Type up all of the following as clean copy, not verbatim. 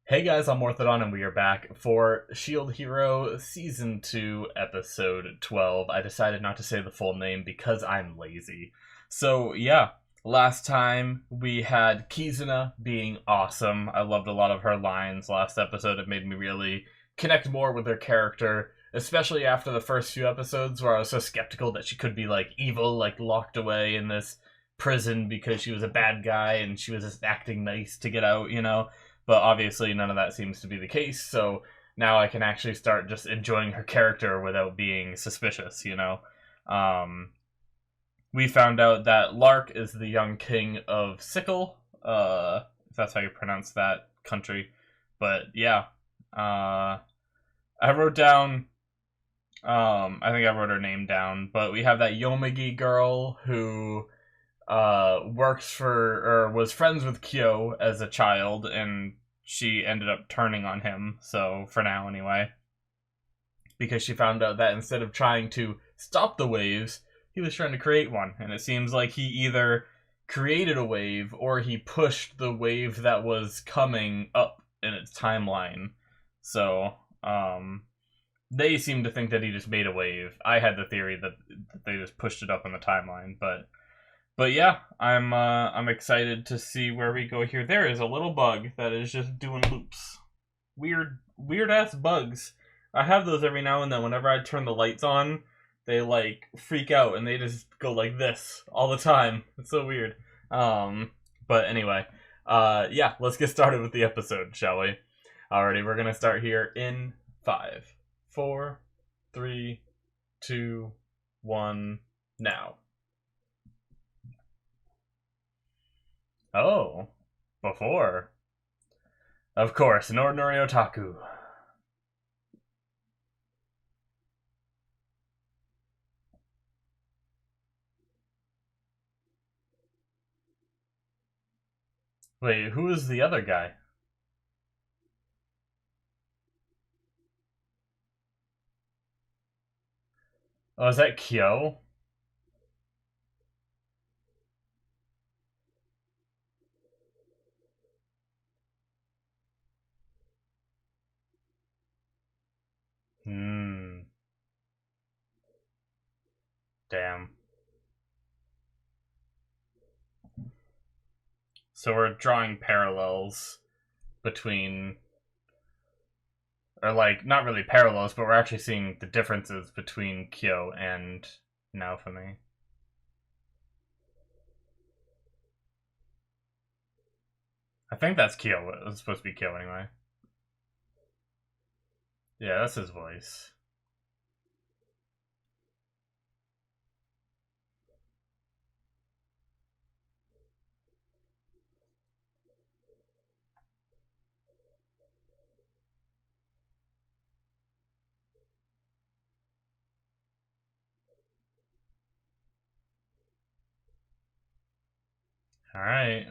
Hey guys, I'm Morthadon and we are back for Shield Hero Season 2, Episode 12. I decided not to say the full name because I'm lazy. So yeah, last time we had Kizuna being awesome. I loved a lot of her lines last episode. It made me really connect more with her character, especially after the first few episodes where I was so skeptical that she could be like evil, like locked away in this prison because she was a bad guy and she was just acting nice to get out, you know? But obviously none of that seems to be the case, so now I can actually start just enjoying her character without being suspicious, you know? Um, we found out that Lark is the young king of Sickle, if that's how you pronounce that country. But yeah, I wrote down, I think I wrote her name down, but we have that Yomagi girl who works for, or was friends with Kyo as a child, and she ended up turning on him, so for now anyway. Because she found out that instead of trying to stop the waves, he was trying to create one. And it seems like he either created a wave or he pushed the wave that was coming up in its timeline. So, they seem to think that he just made a wave. I had the theory that they just pushed it up in the timeline, but yeah, I'm excited to see where we go here. There is a little bug that is just doing loops. Weird ass bugs. I have those every now and then. Whenever I turn the lights on, they like freak out and they just go like this all the time. It's so weird. But anyway, yeah, let's get started with the episode, shall we? Alrighty, we're gonna start here in 5, 4, 3, 2, 1, now. Oh, before. Of course, an ordinary otaku. Wait, who is the other guy? Oh, is that Kyo? Hmm. Damn. So we're drawing parallels between, or like, not really parallels, but we're actually seeing the differences between Kyo and Naofumi. I think that's Kyo. It was supposed to be Kyo anyway. Yeah, that's his voice. Alright.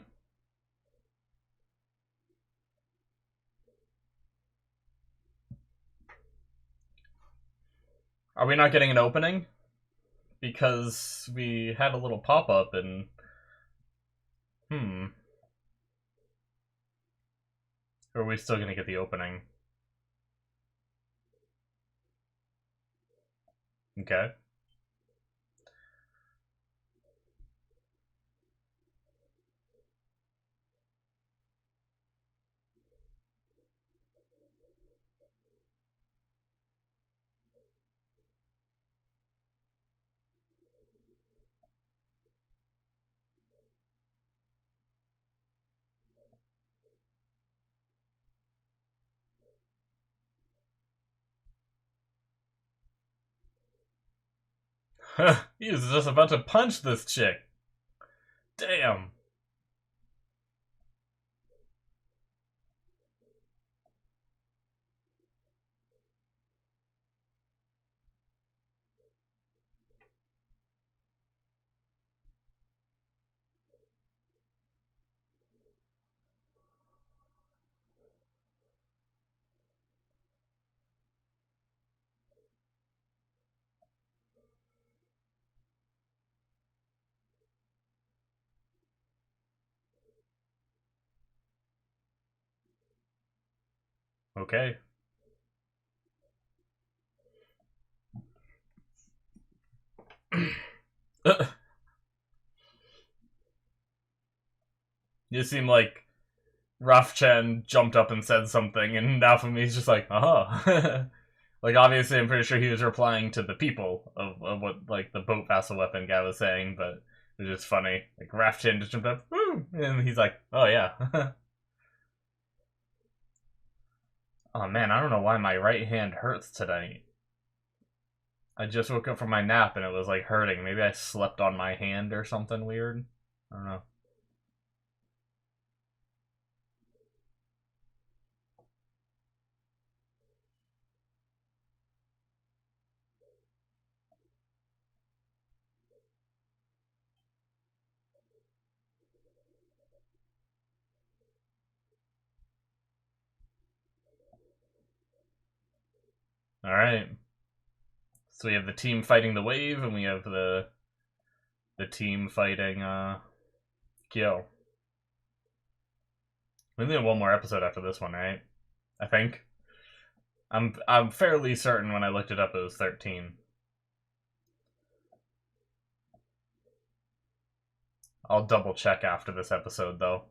Are we not getting an opening? Because we had a little pop-up and... Or are we still gonna get the opening? Okay. He was just about to punch this chick. Damn. Okay. You seem like Rafchen jumped up and said something, and Nafumi's just like, uh-huh. Like, obviously, I'm pretty sure he was replying to the people of what, like, the boat vassal weapon guy was saying, but it was just funny. Like, Rafchen just jumped up, woo! And he's like, oh, yeah. Oh, man, I don't know why my right hand hurts tonight. I just woke up from my nap, and it was, like, hurting. Maybe I slept on my hand or something weird. I don't know. Alright. So we have the team fighting the wave, and we have the team fighting Kyo. We only have one more episode after this one, right? I think. I'm fairly certain when I looked it up it was 13. I'll double check after this episode though.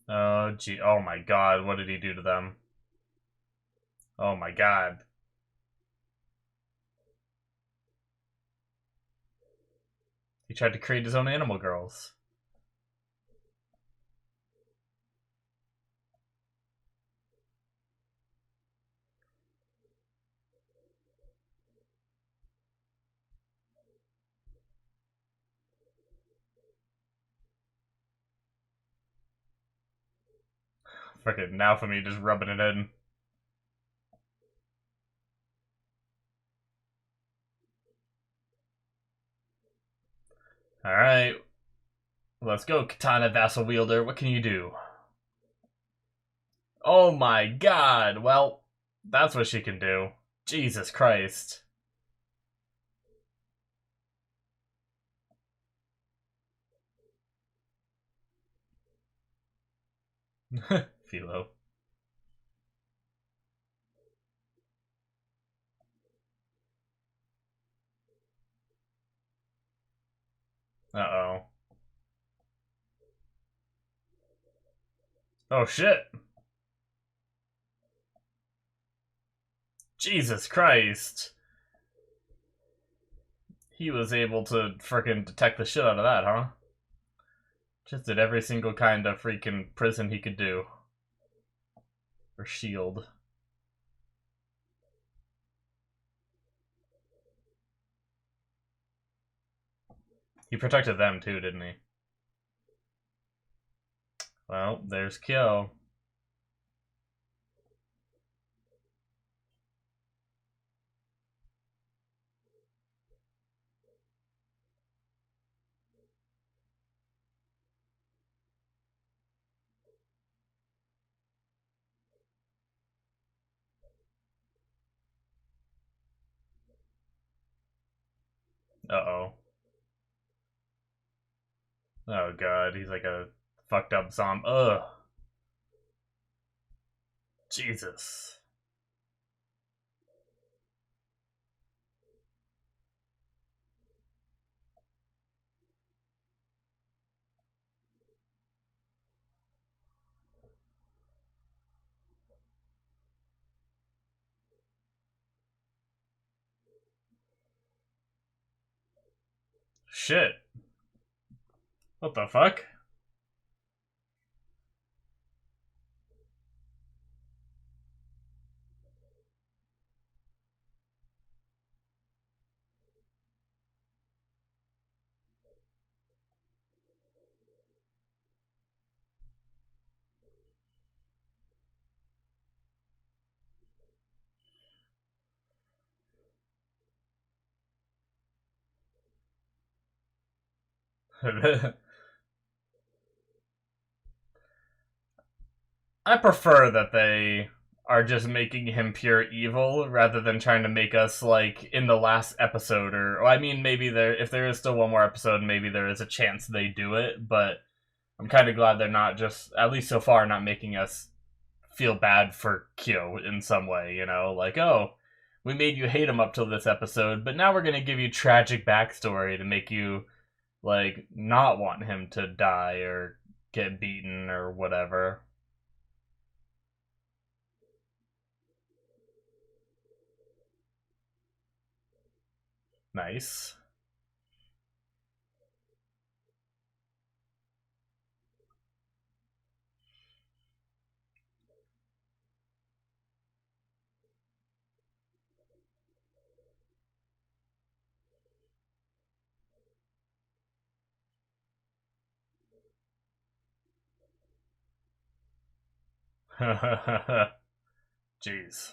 Oh gee, oh my god, what did he do to them? Oh my god. He tried to create his own animal girls. Frickin' now for me just rubbing it in. Alright. Let's go, Katana Vassal Wielder. What can you do? Oh my god. Well, that's what she can do. Jesus Christ. Philo. Uh-oh. Oh shit. Jesus Christ. He was able to frickin' detect the shit out of that, huh? Just did every single kind of freaking prison he could do. Or shield. He protected them too, didn't he? Well, there's Kyo. Uh-oh. Oh god, he's like a fucked up zombie. Ugh. Jesus. Shit. What the fuck? I prefer that they are just making him pure evil rather than trying to make us like in the last episode or I mean maybe if there is still one more episode maybe there is a chance they do it, but I'm kind of glad they're not just at least so far not making us feel bad for Kyo in some way, you know? Like, oh, we made you hate him up till this episode, but now we're gonna give you tragic backstory to make you, like, not want him to die or get beaten or whatever. Nice. Jeez.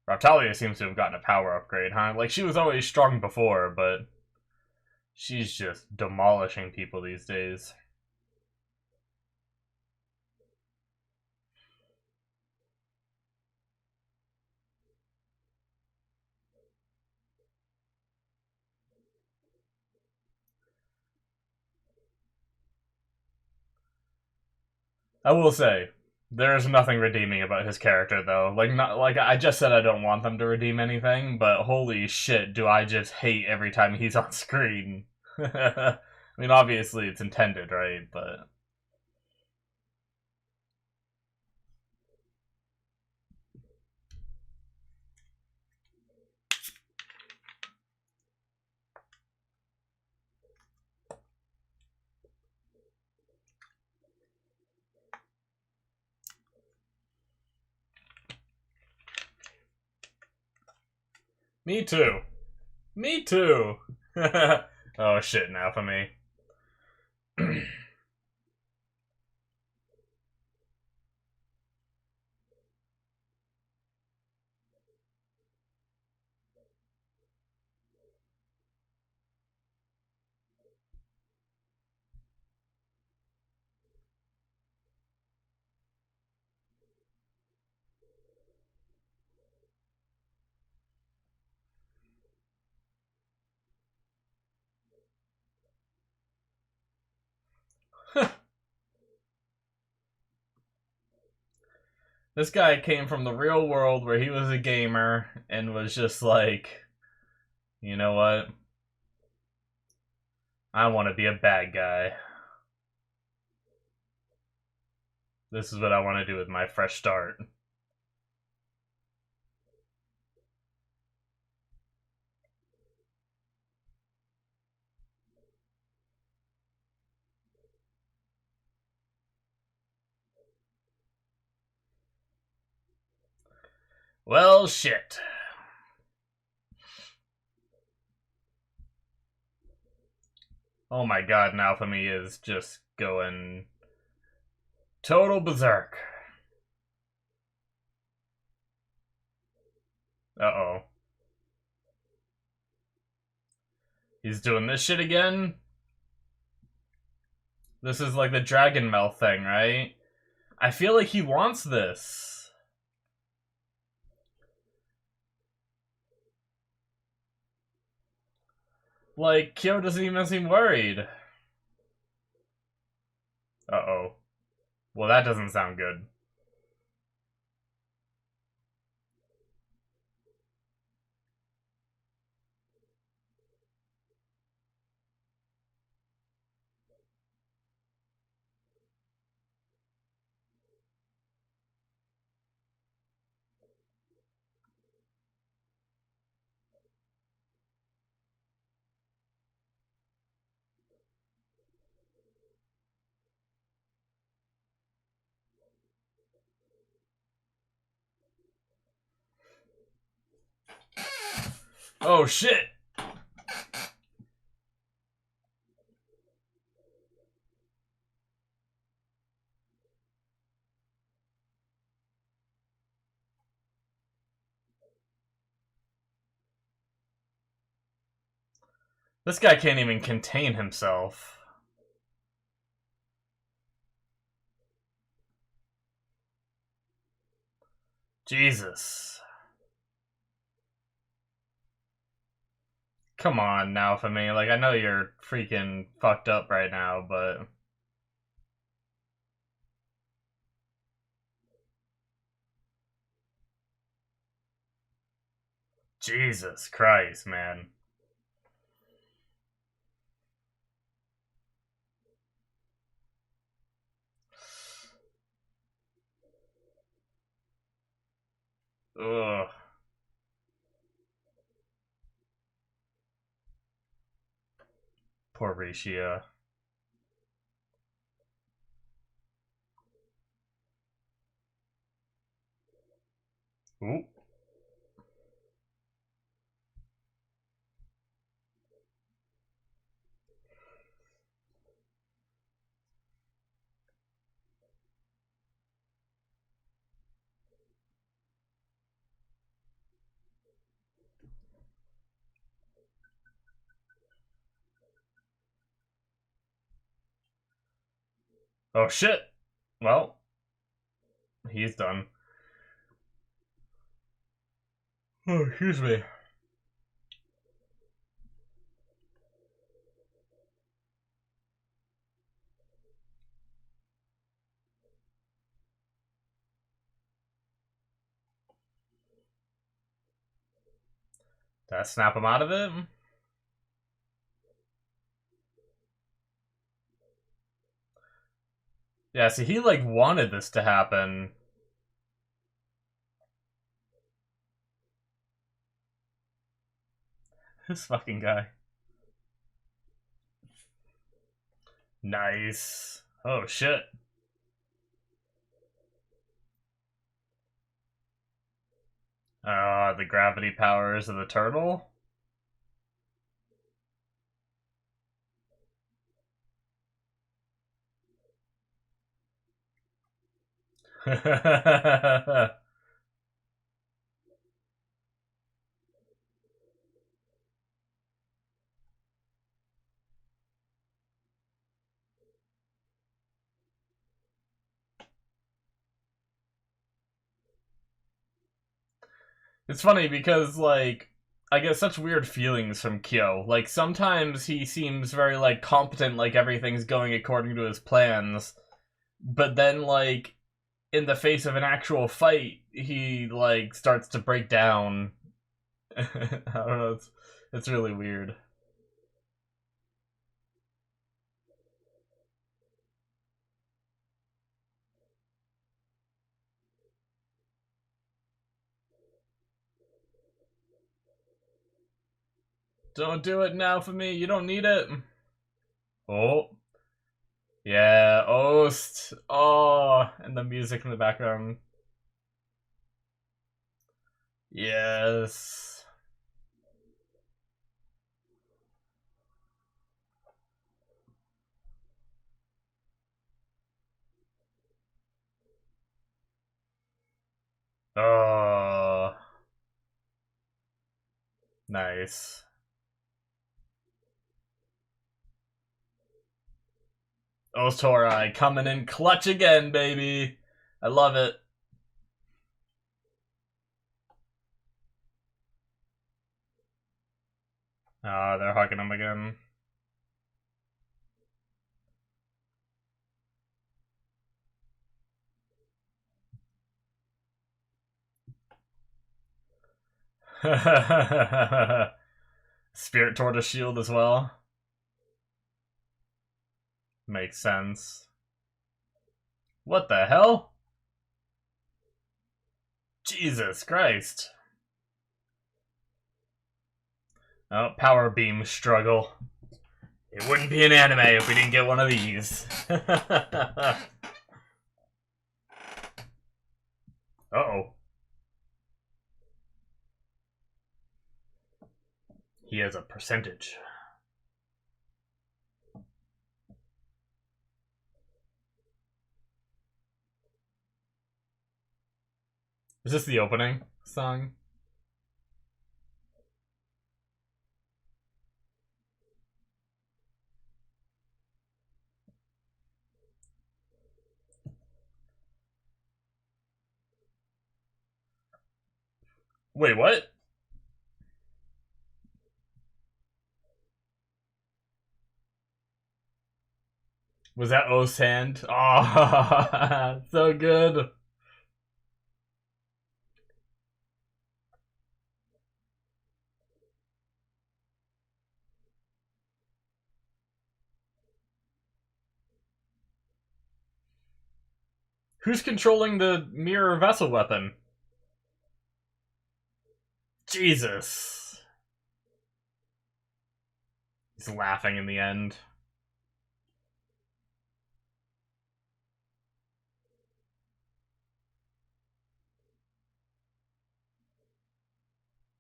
Raphtalia seems to have gotten a power upgrade, huh? Like, she was always strong before, but she's just demolishing people these days. I will say, there's nothing redeeming about his character, though. Like, not like I just said, I don't want them to redeem anything, but holy shit, do I just hate every time he's on screen. I mean, obviously it's intended, right? But me too. Me too. Oh shit, now for me. This guy came from the real world where he was a gamer and was just like, you know what? I want to be a bad guy. This is what I want to do with my fresh start. Well, shit. Oh my god, now for me is just going total berserk. Uh-oh. He's doing this shit again? This is like the dragon mouth thing, right? I feel like he wants this. Like, Kyo doesn't even seem worried. Uh-oh. Well, that doesn't sound good. Oh, shit! This guy can't even contain himself. Jesus. Come on now for me. Like, I know you're freaking fucked up right now, but Jesus Christ, man. Ugh. Poor Risha. Ooh. Oh shit. Well, he's done. Oh, excuse me. Did I snap him out of it? Yeah, see, he, like, wanted this to happen. This fucking guy. Nice. Oh, shit. The gravity powers of the turtle? It's funny because, like, I get such weird feelings from Kyo. Like, sometimes he seems very, like, competent, like everything's going according to his plans. But then, like, in the face of an actual fight, he, like, starts to break down. I don't know, it's really weird. Don't do it now for me, you don't need it. Oh. Yeah, Ost. Oh, and the music in the background. Yes. Oh. Nice. Ostorai coming in clutch again, baby. I love it. Ah, they're hugging him again. Spirit Tortoise shield as well. Makes sense. What the hell? Jesus Christ. Oh, power beam struggle. It wouldn't be an anime if we didn't get one of these. Uh-oh. He has a percentage. Is this the opening song? Wait, what? Was that O's hand? Oh, so good. Who's controlling the mirror vessel weapon? Jesus. He's laughing in the end.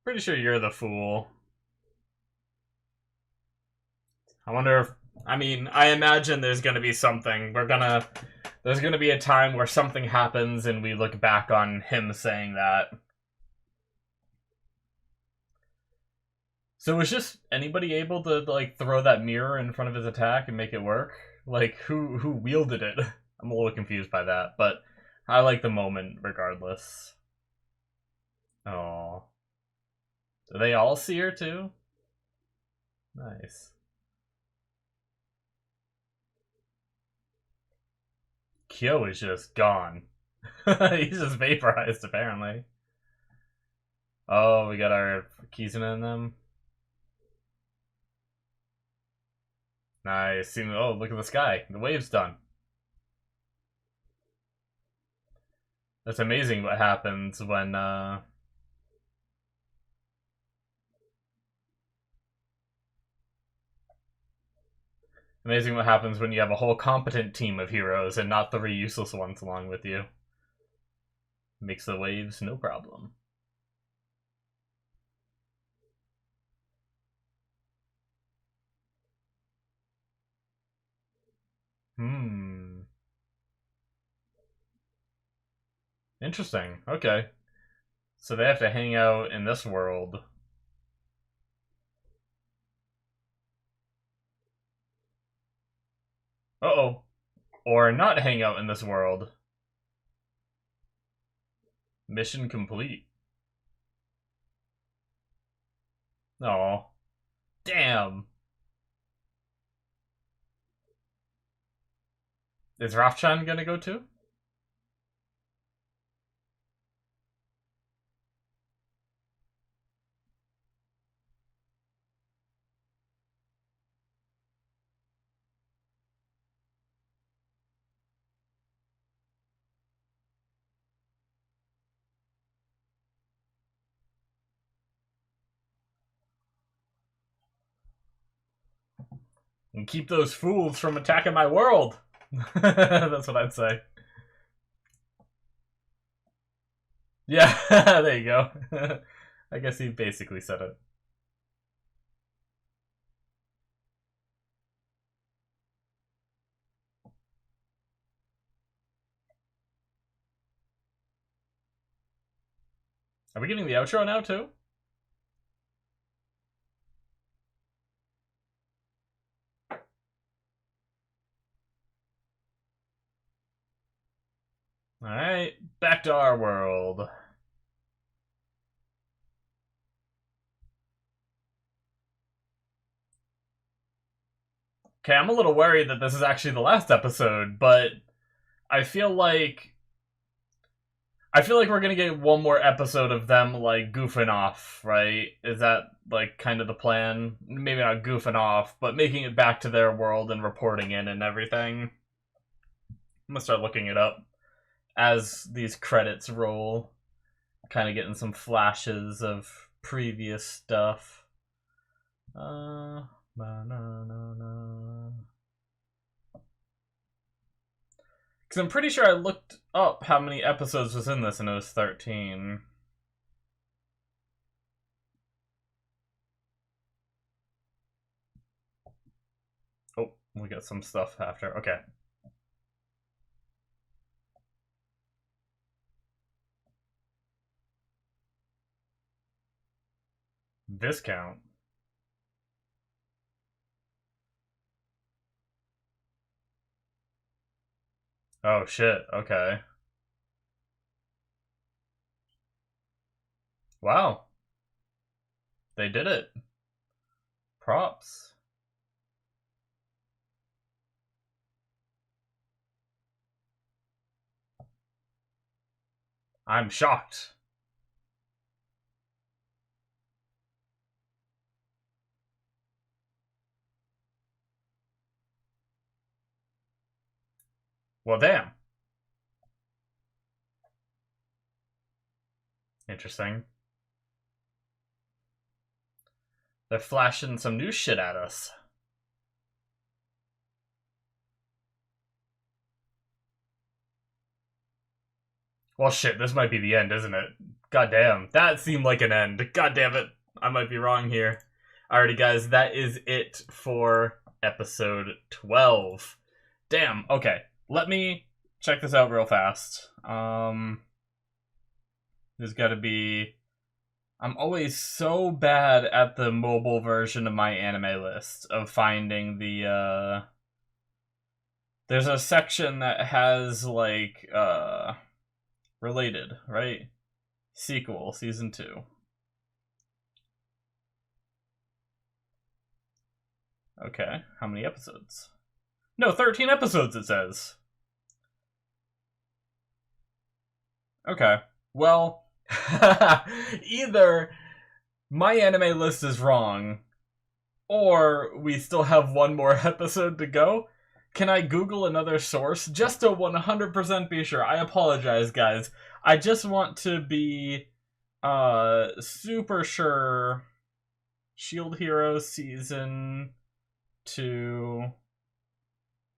Pretty sure you're the fool. I wonder if... I mean, I imagine there's gonna be something. There's gonna be a time where something happens and we look back on him saying that. So was just anybody able to, like, throw that mirror in front of his attack and make it work? Like, who wielded it? I'm a little confused by that, but I like the moment regardless. Oh. Do they all see her too? Nice. Kyo is just gone. He's just vaporized, apparently. Oh, we got our Kizuna in them. Nice. Oh, look at the sky. The wave's done. It's amazing what happens when, Amazing what happens when you have a whole competent team of heroes and not 3 useless ones along with you. Makes the waves no problem. Interesting. Okay. So they have to hang out in this world. Uh-oh. Or not hang out in this world. Mission complete. Oh. Damn. Is Rafchan gonna go too? And keep those fools from attacking my world! That's what I'd say. Yeah, there you go. I guess he basically said it. Are we getting the outro now, too? Alright, back to our world. Okay, I'm a little worried that this is actually the last episode, but I feel like we're gonna get one more episode of them, like, goofing off, right? Is that, like, kind of the plan? Maybe not goofing off, but making it back to their world and reporting in and everything. I'm gonna start looking it up as these credits roll. Kind of getting some flashes of previous stuff. Because I'm pretty sure I looked up how many episodes was in this and it was 13. Oh, we got some stuff after. Okay. Viscount. Oh shit, okay. Wow. They did it. Props. I'm shocked. Well, damn. Interesting. They're flashing some new shit at us. Well, shit, this might be the end, isn't it? God damn, that seemed like an end. God damn it, I might be wrong here. Alrighty, guys, that is it for episode 12. Damn, okay. Let me check this out real fast. There's gotta be... I'm always so bad at the mobile version of my anime list of finding the, There's a section that has, like, related, right? Sequel, season 2. Okay, how many episodes? No, 13 episodes, it says. Okay, well, either my anime list is wrong, or we still have one more episode to go. Can I Google another source just to 100% be sure? I apologize, guys. I just want to be super sure. Shield Hero Season 2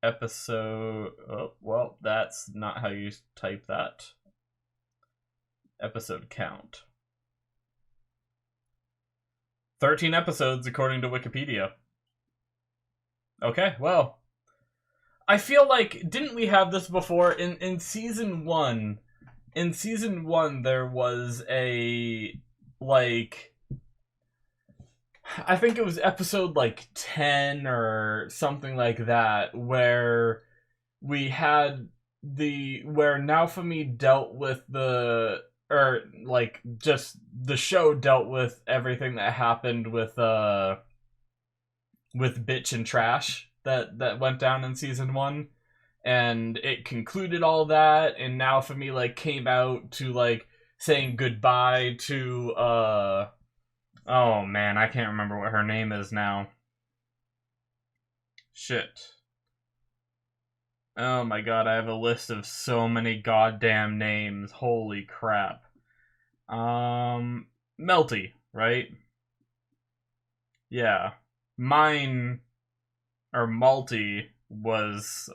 episode... Oh, well, that's not how you type that. Episode count. 13 episodes according to Wikipedia. Okay, well... I feel like, didn't we have this before? In season 1, there was a, like, I think it was episode, like, 10 or something like that, where we had where Naofumi dealt with just the show dealt with everything that happened with Bitch and Trash. That went down in season 1, and it concluded all that, and Naofumi, like, came out to, like, saying goodbye to, oh man, I can't remember what her name is now. Shit. Oh my god, I have a list of so many goddamn names, holy crap. Melty, right? Yeah. Mine... or Malty was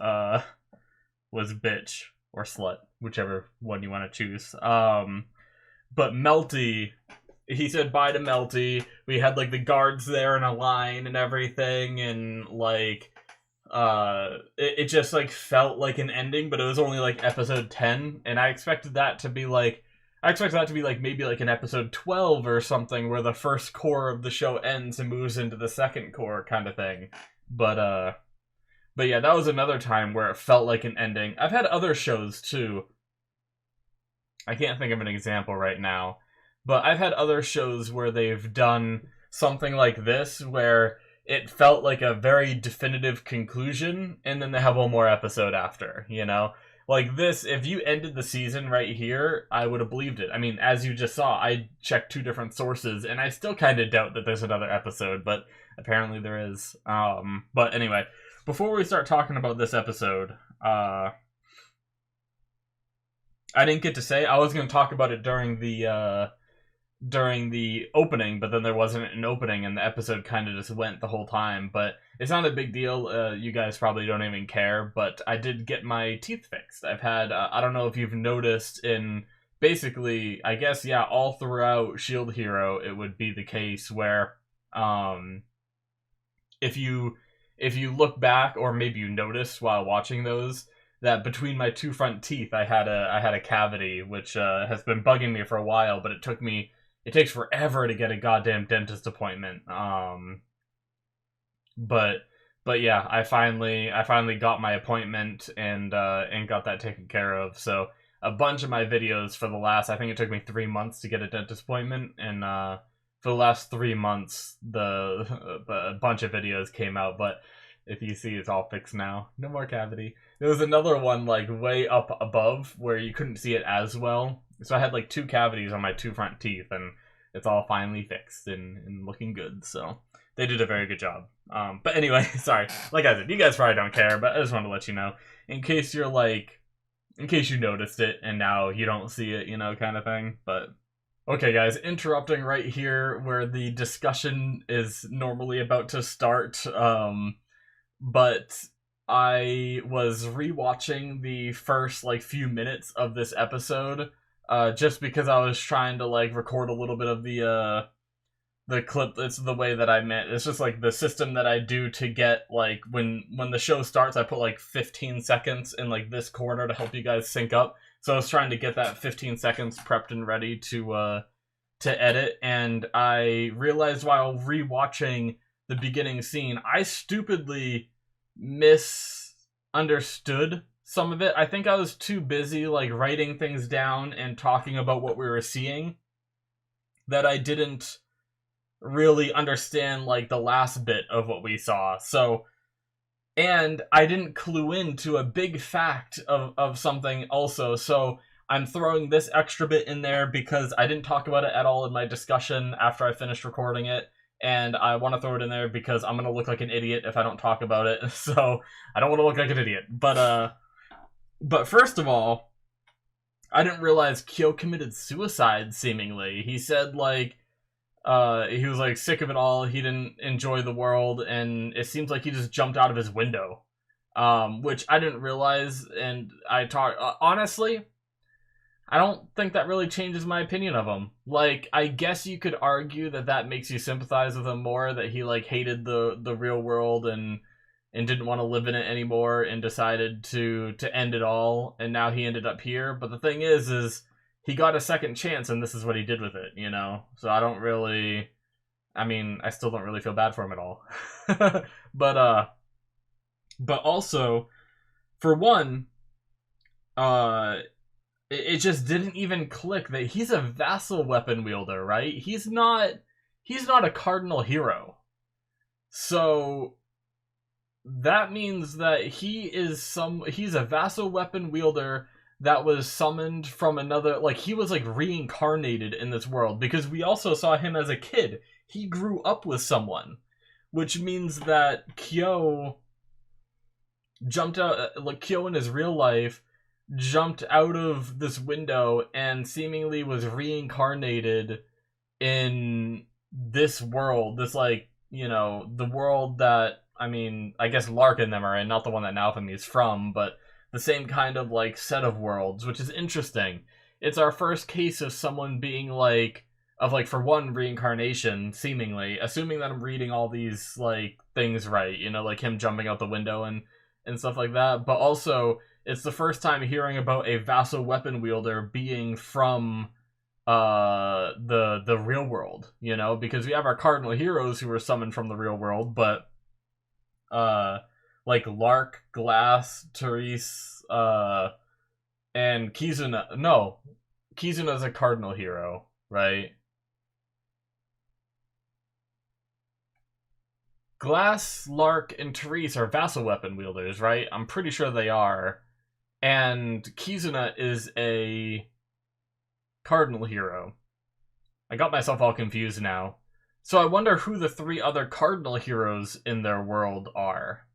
bitch or slut, whichever one you want to choose. But Melty, he said bye to Melty. We had like the guards there in a line and everything, and like it just like felt like an ending, but it was only like episode 10, and I expected that to be like maybe like an episode 12 or something, where the first core of the show ends and moves into the second core kind of thing. But yeah, that was another time where it felt like an ending. I've had other shows too. I can't think of an example right now, but I've had other shows where they've done something like this, where it felt like a very definitive conclusion, and then they have one more episode after, you know? Like this, if you ended the season right here, I would have believed it. I mean, as you just saw, I checked 2 different sources, and I still kind of doubt that there's another episode, but apparently there is. But anyway, before we start talking about this episode, I didn't get to say, I was going to talk about it during the opening, but then there wasn't an opening, and the episode kind of just went the whole time. But it's not a big deal. You guys probably don't even care, but I did get my teeth fixed. I've had, I don't know if you've noticed, in basically, I guess, yeah, all throughout Shield Hero, it would be the case where, if you look back, or maybe you notice while watching those, that between my 2 front teeth, I had a cavity, which has been bugging me for a while, but it takes forever to get a goddamn dentist appointment. But yeah, I finally got my appointment and got that taken care of. So a bunch of my videos for the last, I think it took me 3 months to get a dentist appointment, and for the last 3 months, a bunch of videos came out. But if you see, it's all fixed now. No more cavity. There was another one like way up above where you couldn't see it as well. So I had like 2 cavities on my 2 front teeth, and it's all finally fixed and looking good. So they did a very good job. But anyway, sorry. Like I said, you guys probably don't care, but I just wanted to let you know, in case you noticed it and now you don't see it, you know, kind of thing. But Okay, guys, interrupting right here where the discussion is normally about to start. But I was rewatching the first like few minutes of this episode, just because I was trying to like record a little bit of the clip. It's the way that I meant. It's just like the system that I do to get like when the show starts, I put like 15 seconds in like this corner to help you guys sync up. So I was trying to get that 15 seconds prepped and ready to edit, and I realized while rewatching the beginning scene, I stupidly misunderstood some of it. I think I was too busy like writing things down and talking about what we were seeing that I didn't really understand like the last bit of what we saw. So, and I didn't clue into a big fact of something also. So I'm throwing this extra bit in there because I didn't talk about it at all in my discussion after I finished recording it. And I want to throw it in there because I'm going to look like an idiot if I don't talk about it. So I don't want to look like an idiot. But first of all, I didn't realize Kyo committed suicide, seemingly. He said, like, he was, like, sick of it all. He didn't enjoy the world. And it seems like he just jumped out of his window. Which I didn't realize. And I talked... honestly... I don't think that really changes my opinion of him. Like, I guess you could argue that that makes you sympathize with him more, that he, like, hated the real world and didn't want to live in it anymore and decided to end it all, and now he ended up here. But the thing is he got a second chance, and this is what he did with it, you know? So I don't really... I mean, I still don't really feel bad for him at all. But also, for one, it just didn't even click that he's a vassal weapon wielder, right? He's not a cardinal hero. So that means that he's a vassal weapon wielder that was summoned from another, like he was like reincarnated in this world, because we also saw him as a kid. He grew up with someone, which means that Kyo jumped out, like Kyo in his real life jumped out of this window and seemingly was reincarnated in this world, this, like, you know, the world that, I mean, I guess Lark and them are in, not the one that Naofumi is from, but the same kind of, like, set of worlds, which is interesting. It's our first case of someone being, like, for one, reincarnation, seemingly, assuming that I'm reading all these, like, things right, you know, like him jumping out the window and stuff like that, but also it's the first time hearing about a vassal weapon wielder being from the real world, you know, because we have our cardinal heroes who were summoned from the real world, but like Lark, Glass, Therese, and Kizuna. No, Kizuna's a cardinal hero, right? Glass, Lark, and Therese are vassal weapon wielders, right? I'm pretty sure they are. And Kizuna is a cardinal hero. I got myself all confused now. So I wonder who the three other cardinal heroes in their world are.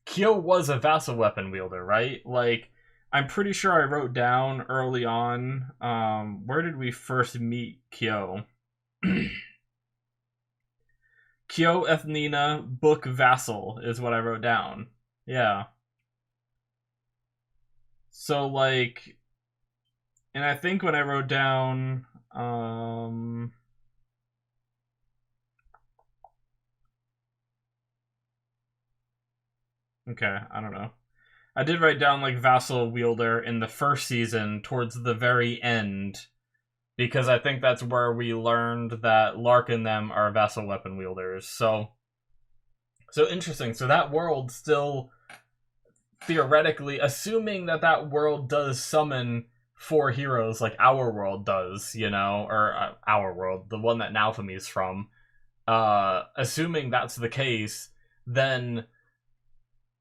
Kyo was a vassal weapon wielder, right? Like, I'm pretty sure I wrote down early on, where did we first meet Kyo? Kyo Ethnina Book Vassal is what I wrote down. Yeah. So, like, and I think when I wrote down, okay, I don't know. I did write down, like, vassal wielder in the first season towards the very end, because I think that's where we learned that Lark and them are vassal weapon wielders. So interesting. So that world still, theoretically, assuming that world does summon 4 heroes like our world does, you know, or our world, the one that Naofumi is from, assuming that's the case, then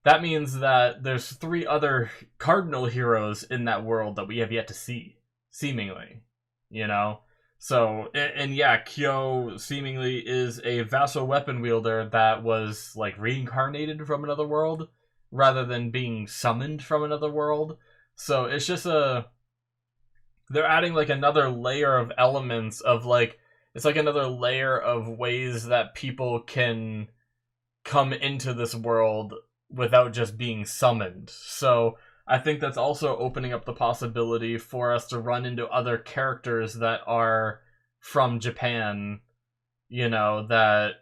that means that there's 3 other cardinal heroes in that world that we have yet to see, seemingly, you know? So, and yeah, Kyo seemingly is a vassal weapon wielder that was, like, reincarnated from another world, rather than being summoned from another world. So it's just a they're adding like another layer of elements of like, it's like another layer of ways that people can come into this world without just being summoned. So I think that's also opening up the possibility for us to run into other characters that are from Japan, you know, that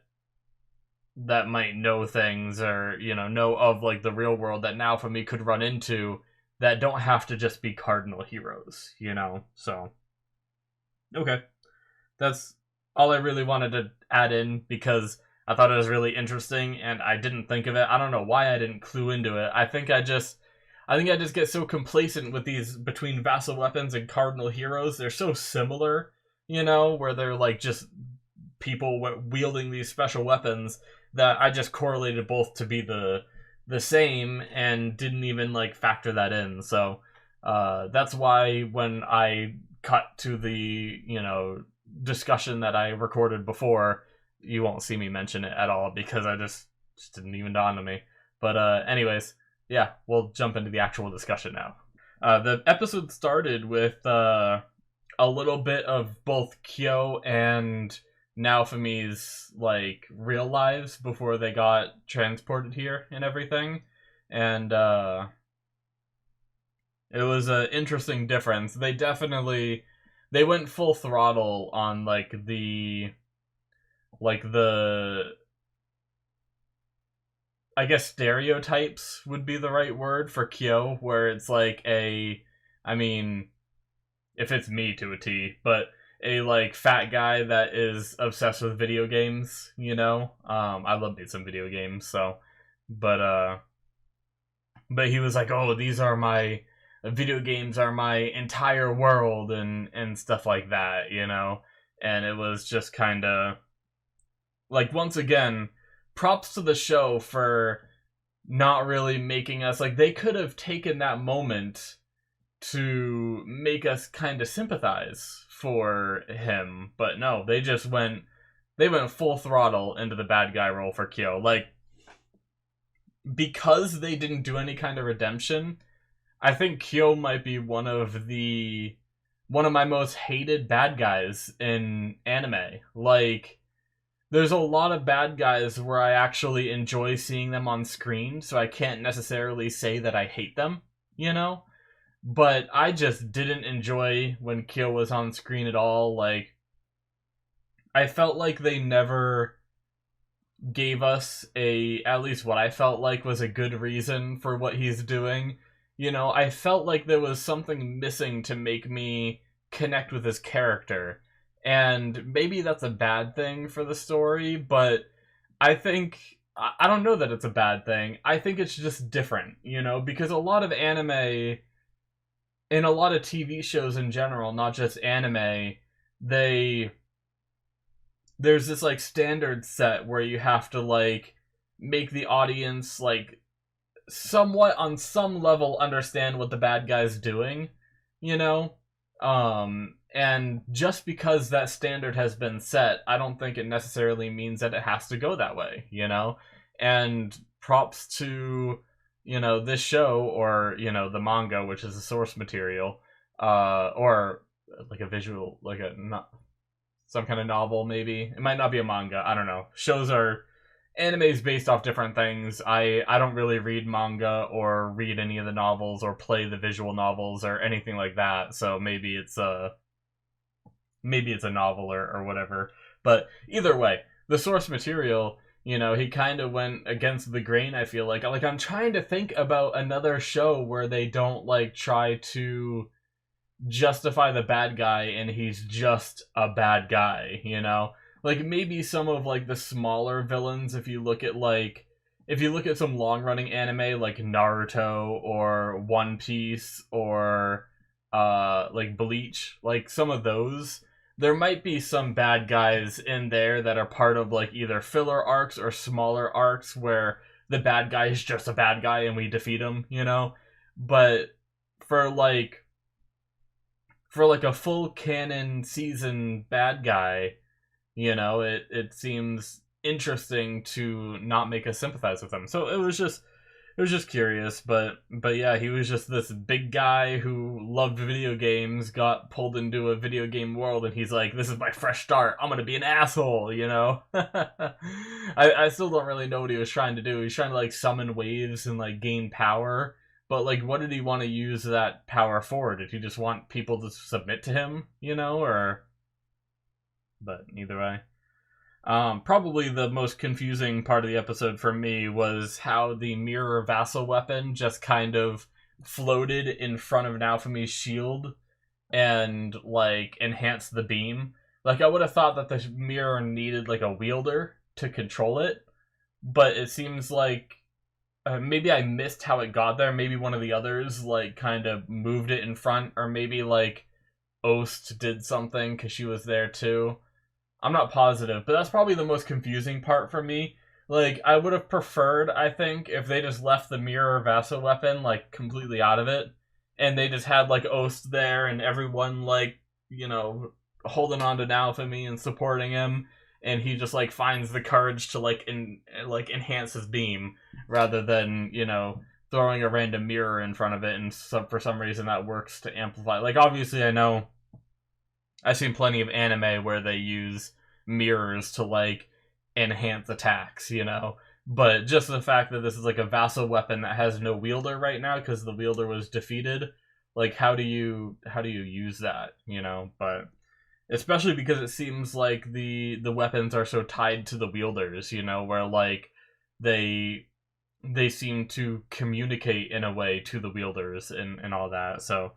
might know things, or, you know of like the real world that now for me could run into, that don't have to just be cardinal heroes, you know? So, okay. That's all I really wanted to add in, because I thought it was really interesting and I didn't think of it. I don't know why I didn't clue into it. I think I just get so complacent with these between vassal weapons and cardinal heroes. They're so similar, you know, where they're like just people wielding these special weapons, that I just correlated both to be the same and didn't even like factor that in. So that's why when I cut to the, you know, discussion that I recorded before, you won't see me mention it at all, because I just didn't even dawn on me. But anyways, yeah, we'll jump into the actual discussion now. The episode started with a little bit of both Kyo and Naofumi's like real lives before they got transported here and everything, and it was an interesting difference. They went full throttle on like the I guess stereotypes would be the right word for Kyo, where it's like I mean, if it's me to a T, but a like fat guy that is obsessed with video games, you know? I love me some video games, so but he was like, "Oh, these are my video games are my entire world," and stuff like that, you know? And it was just kind of like, once again, props to the show for not really making us like, they could have taken that moment to make us kind of sympathize for him, but no, they went full throttle into the bad guy role for Kyo. Like, because they didn't do any kind of redemption, I think Kyo might be one of my most hated bad guys in anime. Like, there's a lot of bad guys where I actually enjoy seeing them on screen, so I can't necessarily say that I hate them, you know? But I just didn't enjoy when Kyo was on screen at all. Like, I felt like they never gave us at least what I felt like was a good reason for what he's doing. You know, I felt like there was something missing to make me connect with his character. And maybe that's a bad thing for the story, but I don't know that it's a bad thing. I think it's just different, you know, because a lot of anime, in a lot of TV shows in general, not just anime, there's this like standard set where you have to like make the audience like somewhat on some level understand what the bad guy's doing, you know? And just because that standard has been set, I don't think it necessarily means that it has to go that way, you know? And props to, you know, this show, or, you know, the manga, which is the source material, or like a visual, like some kind of novel, maybe. It might not be a manga, I don't know. Anime's based off different things. I don't really read manga or read any of the novels or play the visual novels or anything like that, so maybe it's a novel or whatever. But either way, the source material, you know, he kind of went against the grain, I feel like. Like, I'm trying to think about another show where they don't, like, try to justify the bad guy and he's just a bad guy, you know? Like, maybe some of, like, the smaller villains, if you look at some long-running anime like Naruto or One Piece or, like, Bleach, like, some of those, there might be some bad guys in there that are part of, like, either filler arcs or smaller arcs where the bad guy is just a bad guy and we defeat him, you know? But for a full canon season bad guy, you know, it seems interesting to not make us sympathize with him. So it was just it was just curious, but yeah, he was just this big guy who loved video games, got pulled into a video game world, and he's like, "This is my fresh start. I'm gonna be an asshole," you know. I still don't really know what he was trying to do. He was trying to like summon waves and like gain power, but like, what did he want to use that power for? Did he just want people to submit to him, you know, or? But either way. Probably the most confusing part of the episode for me was how the mirror vassal weapon just kind of floated in front of Naofumi's shield and like enhanced the beam. Like I would have thought that the mirror needed like a wielder to control it, but it seems like maybe I missed how it got there. Maybe one of the others like kind of moved it in front, or maybe like Ost did something because she was there too. I'm not positive, but that's probably the most confusing part for me. Like, I would have preferred, I think, if they just left the mirror vassal weapon, like, completely out of it, and they just had, like, Ost there, and everyone, like, you know, holding on to Naofumi and supporting him, and he just, like, finds the courage to, like, enhance his beam, rather than, you know, throwing a random mirror in front of it, and for some reason that works to amplify. Like, obviously, I know I've seen plenty of anime where they use mirrors to like enhance attacks, you know. But just the fact that this is like a vassal weapon that has no wielder right now because the wielder was defeated, like how do you use that, you know? But especially because it seems like the weapons are so tied to the wielders, you know, where like they seem to communicate in a way to the wielders and all that. So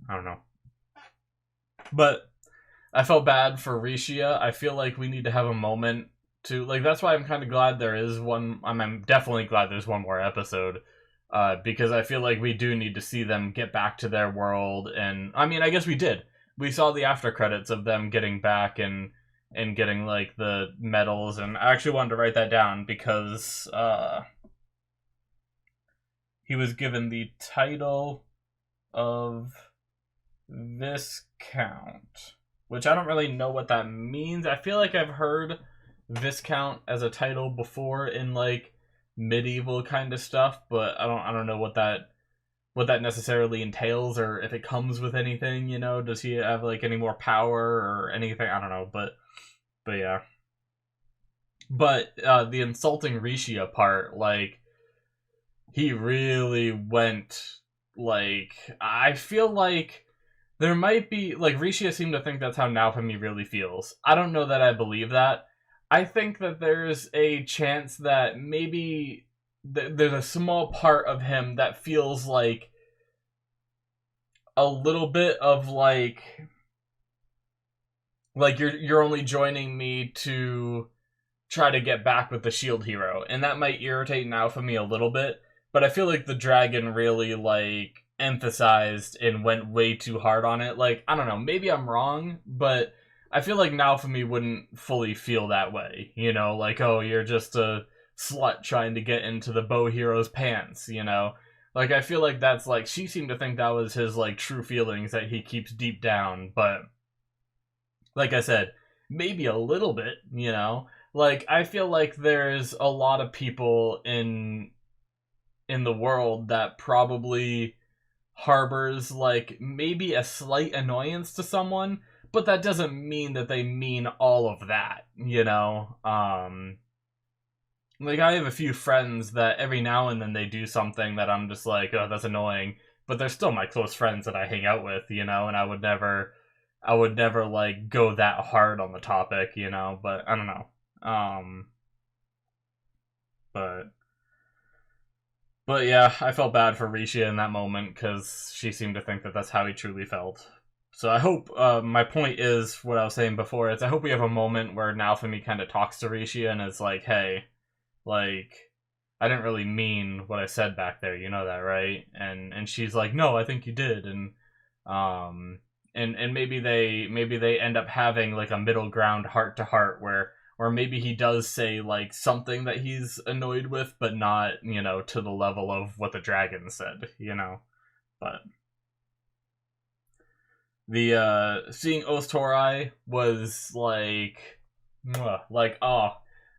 I don't know. But I felt bad for Rishia. I feel like we need to have a moment to like. That's why I'm kind of glad there is one. I'm definitely glad there's one more episode, because I feel like we do need to see them get back to their world. And I mean, I guess we did. We saw the after credits of them getting back and getting like the medals. And I actually wanted to write that down because he was given the title of Viscount, which I don't really know what that means. I feel like I've heard Viscount as a title before in like medieval kind of stuff, but I don't know what that necessarily entails, or if it comes with anything, you know. Does he have like any more power or anything? I don't know, but yeah. But the insulting Rishia part, like he really went like, I feel like there might be, like, Rishia seemed to think that's how Naofumi really feels. I don't know that I believe that. I think that there's a chance that maybe there's a small part of him that feels like a little bit of like you're only joining me to try to get back with the shield hero, and that might irritate Naofumi a little bit. But I feel like the dragon really like emphasized and went way too hard on it. Like, I don't know, maybe I'm wrong, but I feel like Naofumi wouldn't fully feel that way, you know, like, oh, you're just a slut trying to get into the bow hero's pants, you know. Like, I feel like that's like, she seemed to think that was his like true feelings that he keeps deep down. But like I said, maybe a little bit, you know. Like, I feel like there's a lot of people in the world that probably harbors like maybe a slight annoyance to someone, but that doesn't mean that they mean all of that, you know. Like, I have a few friends that every now and then they do something that I'm just like, oh, that's annoying, but they're still my close friends that I hang out with, you know. And I would never like go that hard on the topic, you know. But I don't know. But yeah, I felt bad for Rishia in that moment because she seemed to think that that's how he truly felt. So I hope, my point is what I was saying before, is I hope we have a moment where Naofumi kind of talks to Rishia and is like, hey, like, I didn't really mean what I said back there, you know that, right? And she's like, no, I think you did. And maybe they end up having like a middle ground heart to heart where maybe he does say like something that he's annoyed with, but not, you know, to the level of what the dragon said, you know. But the seeing Ostorai was like,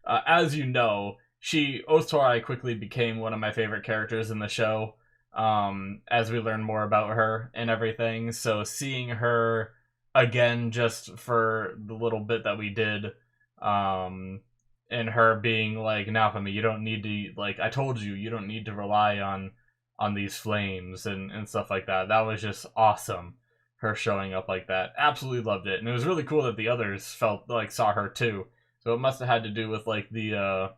as you know, Oathtorai quickly became one of my favorite characters in the show, as we learn more about her and everything. So seeing her again, just for the little bit that we did, and her being like, Naofumi, you don't need to, like, I told you, you don't need to rely on these flames and stuff like that. That was just awesome. Her showing up like that. Absolutely loved it. And it was really cool that the others felt like saw her too. So it must have had to do with like the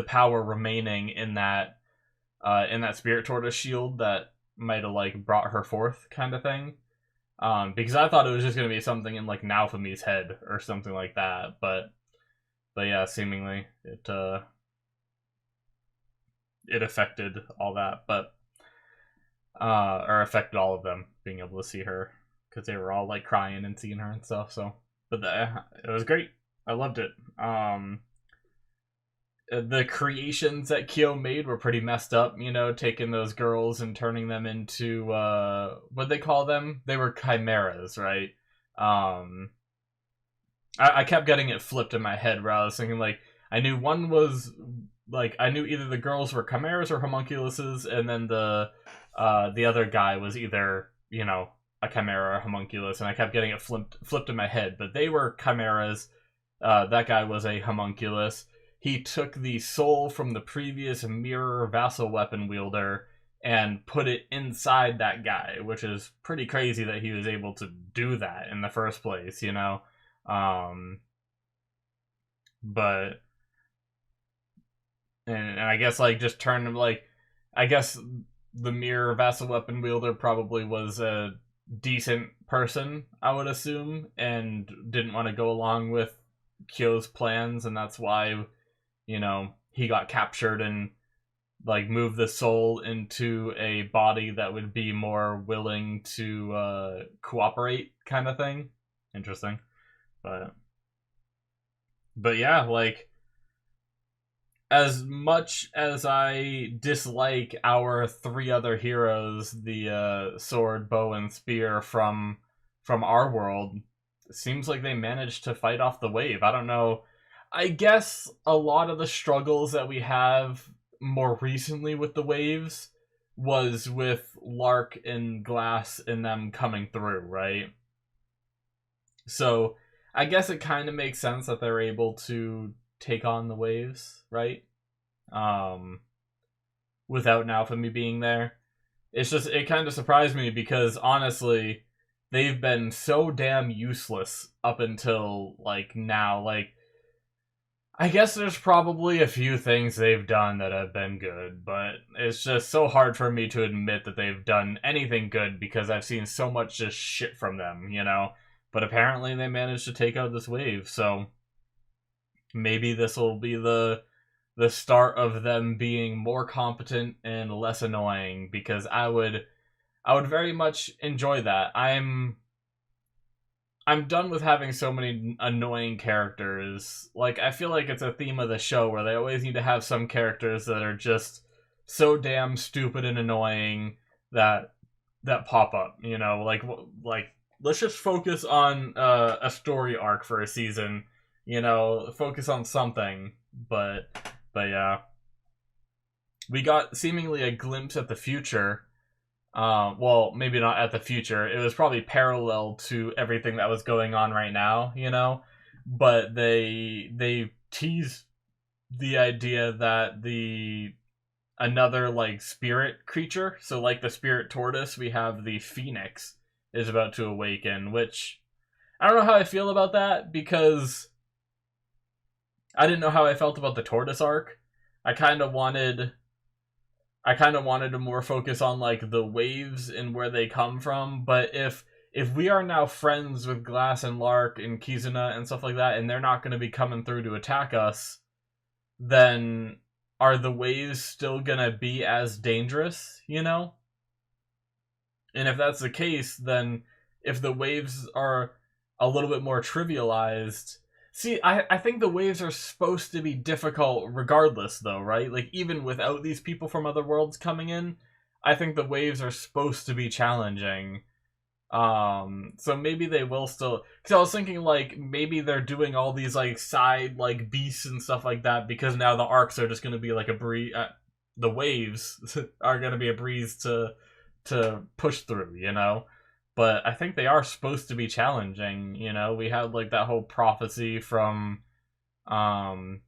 power remaining in that spirit tortoise shield that might have like brought her forth, kind of thing. Because I thought it was just gonna be something in like Naofumi's head or something like that, but yeah, seemingly it affected all that, but or affected all of them being able to see her, because they were all like crying and seeing her and stuff. So, but it was great. I loved it. The creations that Kyo made were pretty messed up, you know, taking those girls and turning them into what they call them? They were chimeras, right? I kept getting it flipped in my head where I was thinking like I knew one was like I knew either the girls were chimeras or homunculuses, and then the other guy was either, you know, a chimera or homunculus, and I kept getting it flipped in my head. But they were chimeras. That guy was a homunculus. He took the soul from the previous mirror vassal weapon wielder and put it inside that guy, which is pretty crazy that he was able to do that in the first place, you know? But and I guess like just turn him like, I guess the mirror vassal weapon wielder probably was a decent person, I would assume, and didn't want to go along with Kyo's plans, and that's why, you know, he got captured and like moved the soul into a body that would be more willing to cooperate, kind of thing. Interesting. But yeah, like, as much as I dislike our three other heroes, the sword, bow, and spear from our world, it seems like they managed to fight off the wave. I don't know. I guess a lot of the struggles that we have more recently with the waves was with Lark and Glass and them coming through, right? So I guess it kind of makes sense that they're able to take on the waves, right? Without Naofumi being there. It's just, it kind of surprised me because honestly, they've been so damn useless up until like now. Like, I guess there's probably a few things they've done that have been good, but it's just so hard for me to admit that they've done anything good because I've seen so much just shit from them, you know? But apparently they managed to take out this wave, so maybe this will be the start of them being more competent and less annoying, because I would very much enjoy that. I'm done with having so many annoying characters. Like, I feel like it's a theme of the show where they always need to have some characters that are just so damn stupid and annoying that pop up, you know? Like let's just focus on a story arc for a season, you know, focus on something. But yeah, we got seemingly a glimpse at the future. Well, maybe not at the future. It was probably parallel to everything that was going on right now, you know? But they teased the idea that another like spirit creature, so like the spirit tortoise, we have the phoenix is about to awaken, which I don't know how I feel about that, because I didn't know how I felt about the tortoise arc. I kind of wanted to more focus on like the waves and where they come from. But if we are now friends with Glass and Lark and Kizuna and stuff like that, and they're not going to be coming through to attack us, then are the waves still going to be as dangerous, you know? And if that's the case, then if the waves are a little bit more trivialized... See, I think the waves are supposed to be difficult regardless, though, right? Like, even without these people from other worlds coming in, I think the waves are supposed to be challenging. So maybe they will still, because I was thinking like maybe they're doing all these like side like beasts and stuff like that because now the arcs are just going to be like a breeze. The waves are going to be a breeze to push through, you know. But I think they are supposed to be challenging. You know, we had like that whole prophecy from um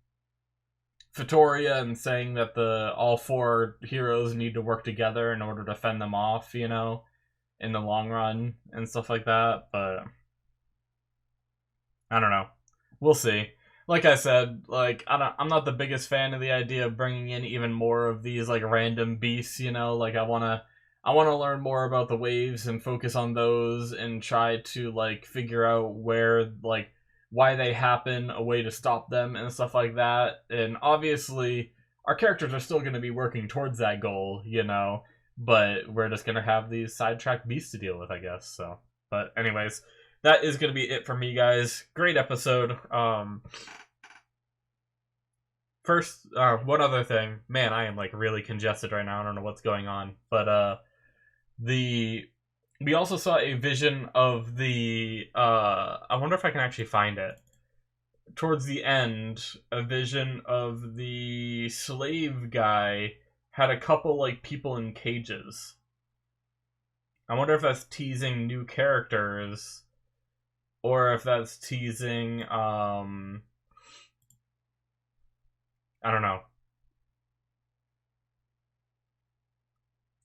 Vittoria and saying that the all four heroes need to work together in order to fend them off. You know, in the long run and stuff like that, but I don't know. We'll see. Like I said, like I'm not the biggest fan of the idea of bringing in even more of these like random beasts, you know, like I want to learn more about the waves and focus on those and try to like figure out where like why they happen, a way to stop them and stuff like that. And obviously our characters are still going to be working towards that goal, you know, but we're just going to have these sidetracked beasts to deal with, I guess. So, but anyways, that is going to be it for me, guys. Great episode. First, one other thing. Man, I am like really congested right now. I don't know what's going on, but the we also saw a vision of the. I wonder if I can actually find it. Towards the end, a vision of the slave guy had a couple like people in cages. I wonder if that's teasing new characters or if that's teasing I don't know.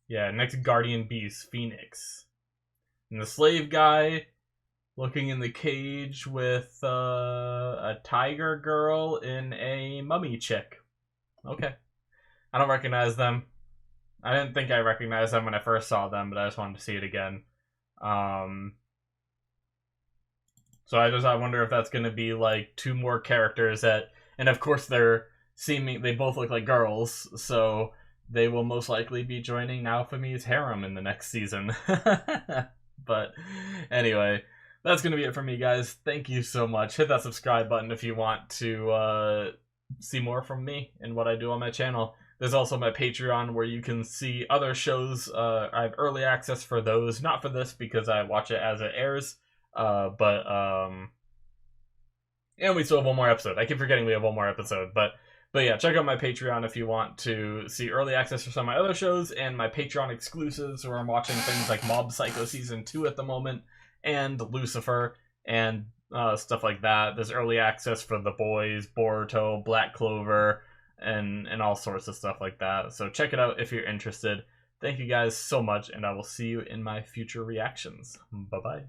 Yeah, next Guardian Beast, Phoenix. And the slave guy looking in the cage with a tiger girl in a mummy chick. Okay. I don't recognize them. I didn't think I recognized them when I first saw them, but I just wanted to see it again. So I wonder if that's going to be like two more characters that, and of course they both look like girls, so they will most likely be joining Naofumi's harem in the next season. But anyway, that's going to be it for me, guys. Thank you so much. Hit that subscribe button if you want to see more from me and what I do on my channel. There's also my Patreon where you can see other shows. I have early access for those, not for this because I watch it as it airs. And we still have one more episode. I keep forgetting we have one more episode, but yeah, check out my Patreon if you want to see early access for some of my other shows and my Patreon exclusives where I'm watching things like Mob Psycho Season 2 at the moment and Lucifer and stuff like that. There's early access for The Boys, Boruto, Black Clover, and all sorts of stuff like that. So check it out if you're interested. Thank you guys so much, and I will see you in my future reactions. Bye-bye.